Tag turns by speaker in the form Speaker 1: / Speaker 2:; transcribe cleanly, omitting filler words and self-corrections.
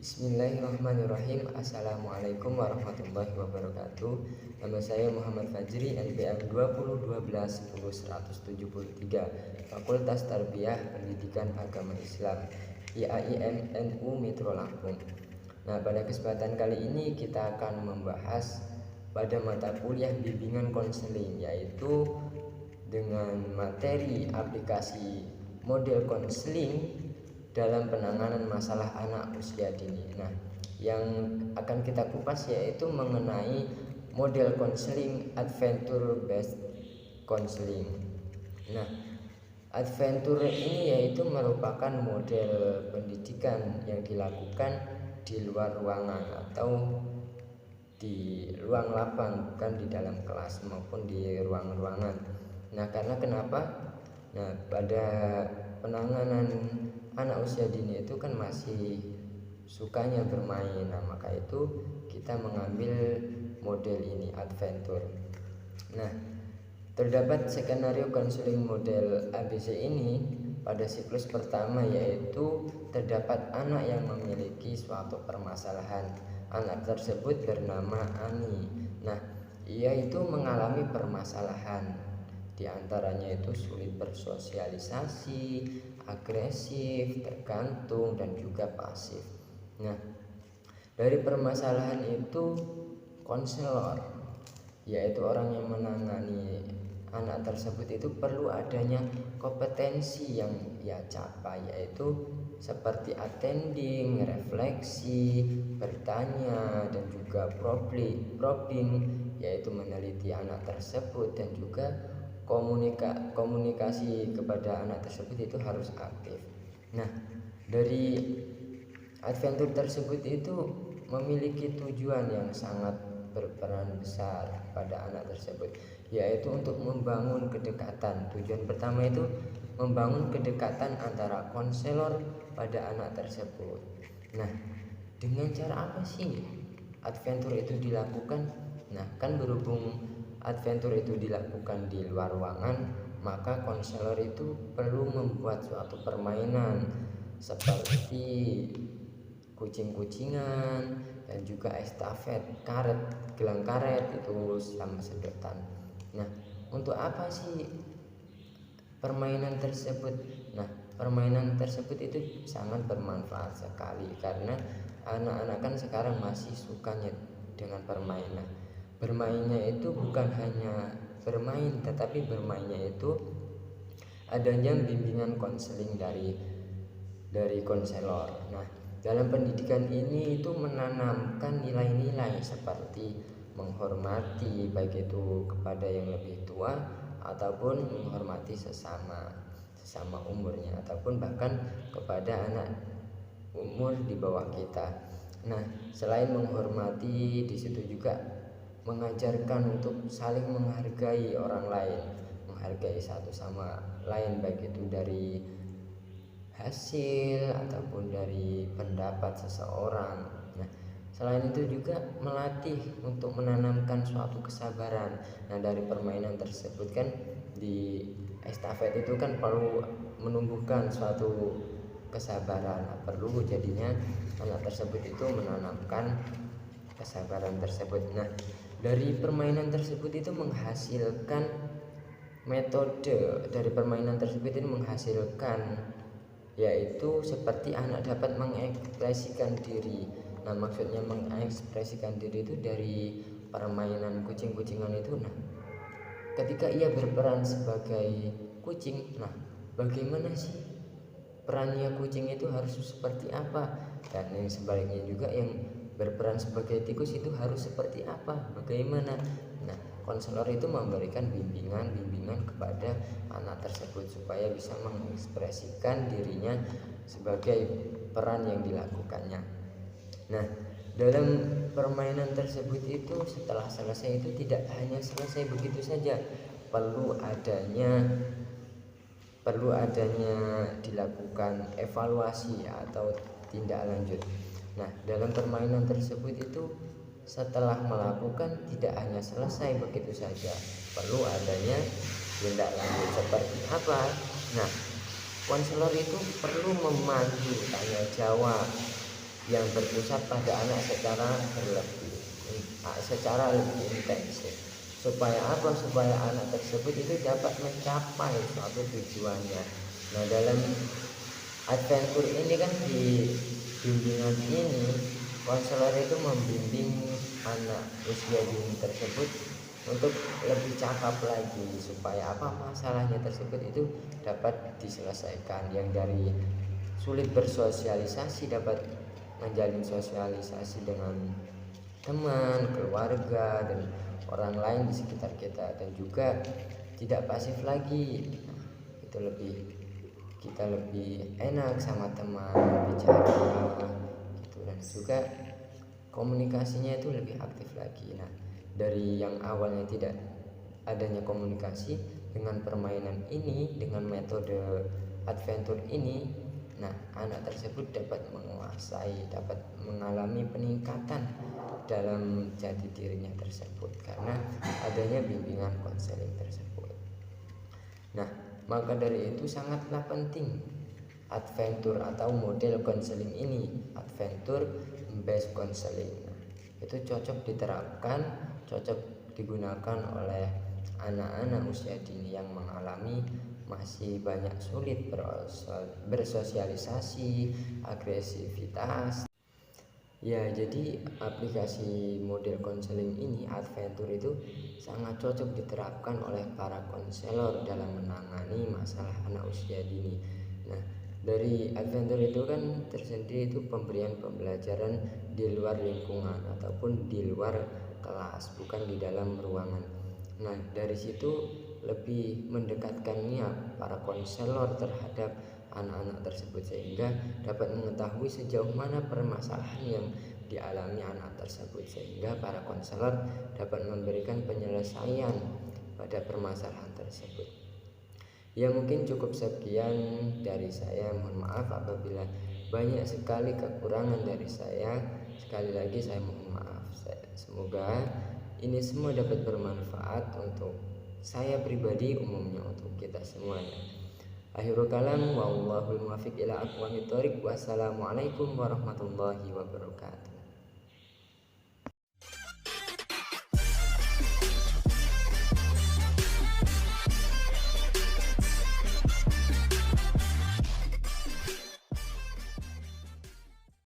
Speaker 1: Bismillahirrahmanirrahim. Assalamualaikum warahmatullahi wabarakatuh. Nama saya Muhammad Fajri, NPM 2012-10-173, Fakultas Tarbiyah Pendidikan Agama Islam, IAIN NU Metro Lampung. Nah, pada kesempatan kali ini kita akan membahas pada mata kuliah bimbingan konseling, yaitu dengan materi aplikasi model konseling dalam penanganan masalah anak usia dini. Nah, yang akan kita kupas yaitu mengenai model konseling adventure based counseling. Nah, adventure ini yaitu merupakan model pendidikan yang dilakukan di luar ruangan atau di ruang lapang, bukan di dalam kelas maupun di ruang-ruangan. Nah, karena kenapa? Nah, pada penanganan anak usia dini itu kan masih sukanya bermain. Nah, maka itu kita mengambil model ini, adventure. Nah, terdapat skenario konseling model ABC ini pada siklus pertama, yaitu terdapat anak yang memiliki suatu permasalahan. Anak tersebut bernama Ani. Nah, ia itu mengalami permasalahan, di antaranya itu sulit bersosialisasi, agresif, tergantung, dan juga pasif. Nah, dari permasalahan itu konselor, yaitu orang yang menangani anak tersebut itu perlu adanya kompetensi yang ia capai, yaitu seperti attending, refleksi, bertanya, dan juga probing, yaitu meneliti anak tersebut, dan juga komunikasi kepada anak tersebut itu harus aktif. Nah, dari adventure tersebut itu memiliki tujuan yang sangat berperan besar pada anak tersebut, yaitu untuk membangun kedekatan. Tujuan pertama itu membangun kedekatan antara konselor pada anak tersebut. Nah, dengan cara apa sih adventure itu dilakukan? Nah, kan berhubung adventure itu dilakukan di luar ruangan, maka konselor itu perlu membuat suatu permainan seperti kucing-kucingan dan juga estafet, karet, gelang karet itu sama sedotan. Nah, untuk apa sih permainan tersebut? Nah, permainan tersebut itu sangat bermanfaat sekali karena anak-anak kan sekarang masih sukanya dengan permainan. Bermainnya itu bukan hanya bermain, tetapi bermainnya itu adanya bimbingan konseling dari konselor. Nah, dalam pendidikan ini itu menanamkan nilai-nilai seperti menghormati, baik itu kepada yang lebih tua ataupun menghormati sesama umurnya, ataupun bahkan kepada anak umur di bawah kita. Nah, selain menghormati, di situ juga mengajarkan untuk saling menghargai orang lain, menghargai satu sama lain, baik itu dari hasil ataupun dari pendapat seseorang. Nah, selain itu juga melatih untuk menanamkan suatu kesabaran. Nah, dari permainan tersebut kan di estafet itu kan perlu menumbuhkan suatu kesabaran. Nah, perlu jadinya anak tersebut itu menanamkan kesabaran tersebut. Nah, dari permainan tersebut itu menghasilkan metode dari permainan tersebut ini menghasilkan, yaitu seperti anak dapat mengekspresikan diri. Nah, maksudnya mengekspresikan diri itu dari permainan kucing-kucingan itu. Nah, ketika ia berperan sebagai kucing, nah bagaimana sih perannya kucing itu harus seperti apa, dan yang sebaliknya juga yang berperan sebagai tikus itu harus seperti apa, bagaimana. Nah, konselor itu memberikan bimbingan kepada anak tersebut supaya bisa mengekspresikan dirinya sebagai peran yang dilakukannya. Nah, dalam permainan tersebut itu setelah selesai itu tidak hanya selesai begitu saja, perlu adanya dilakukan evaluasi atau tindak lanjut. Nah, dalam permainan tersebut itu setelah melakukan tidak hanya selesai begitu saja, perlu adanya tindak lanjut. Seperti apa? Nah, konselor itu perlu memandu tanya jawab yang berpusat pada anak secara lebih intensif. Supaya apa? Supaya anak tersebut itu dapat mencapai suatu tujuannya. Nah, dalam adventure ini kan, di bimbingan ini konselor itu membimbing anak usia dini tersebut untuk lebih cakap lagi, supaya apa, masalahnya tersebut itu dapat diselesaikan. Yang dari sulit bersosialisasi dapat menjalin sosialisasi dengan teman, keluarga, dan orang lain di sekitar kita, dan juga tidak pasif lagi. Nah, itu kita lebih enak sama teman bicara gitu, dan juga komunikasinya itu lebih aktif lagi. Nah, dari yang awalnya tidak adanya komunikasi, dengan permainan ini, dengan metode adventure ini, nah anak tersebut dapat menguasai, dapat mengalami peningkatan dalam jati dirinya tersebut karena adanya bimbingan konseling tersebut. Nah, maka dari itu sangatlah penting adventure atau model konseling ini, adventure based counseling. Nah, itu cocok diterapkan, cocok digunakan oleh anak-anak usia dini yang mengalami masih banyak sulit bersosialisasi, agresivitas. Ya, jadi aplikasi model konseling ini, adventure, itu sangat cocok diterapkan oleh para konselor dalam menangani masalah anak usia dini. Nah, dari adventure itu kan tersendiri itu pemberian pembelajaran di luar lingkungan ataupun di luar kelas, bukan di dalam ruangan. Nah, dari situ lebih mendekatkannya para konselor terhadap anak-anak tersebut, sehingga dapat mengetahui sejauh mana permasalahan yang dialami anak tersebut, sehingga para konselor dapat memberikan penyelesaian pada permasalahan tersebut. Ya, mungkin cukup sekian dari saya. Mohon maaf apabila banyak sekali kekurangan dari saya. Sekali lagi saya mohon maaf. Semoga ini semua dapat bermanfaat untuk saya pribadi, umumnya untuk kita semuanya. Akhirul kalam, wallahul muwaffiq ila aqwamit thoriq. Wassalamualaikum warahmatullahi wabarakatuh.